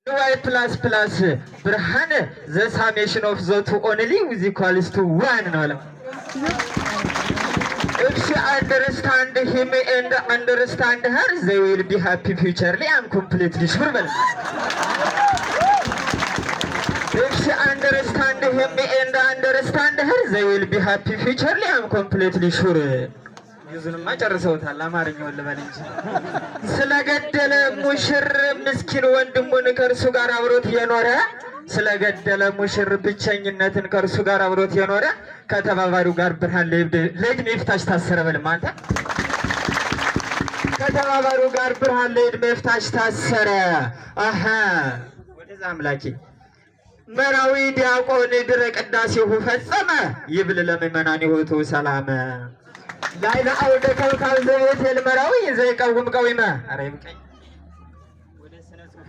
y plus plus ብርሃን the summation of the two only is equals to 1 ነው። if she understand him and understand her they will be happy futurely I'm completely sure በል if she understand him and understand her they will be happy futurely I'm completely sure ይዙንማ ጨርሰውታል አማርኛውን ልበል እንጂ ስለገደለ ሙሽር ምስኪን ወንድሙን ከርሱ ጋር አብሮት የኖረ ስለገደለ ሙሽር ብቸኝነትን ከርሱ ጋር አብሮት የኖረ ከተባባሪው ጋር ብርሃን ለዕድሜ ፍታሽ ታሰረ በልማ አንተ ከተባባሪው ጋር ብርሃን ለዕድሜ ፍታሽ ታሰረ አሃ ወደዛ አምላኬ መራዊ ዲያቆን ድረ ቅዳሴው ፈጸመ ይብል ለምእመናን ይወቱ ሰላም ላይላ አውደ ከውካል ዘቤት የልመራዊ ዘይቀውም ቀዊማ አረ ይብቀኝ ወደ ስነ ጽሁፍ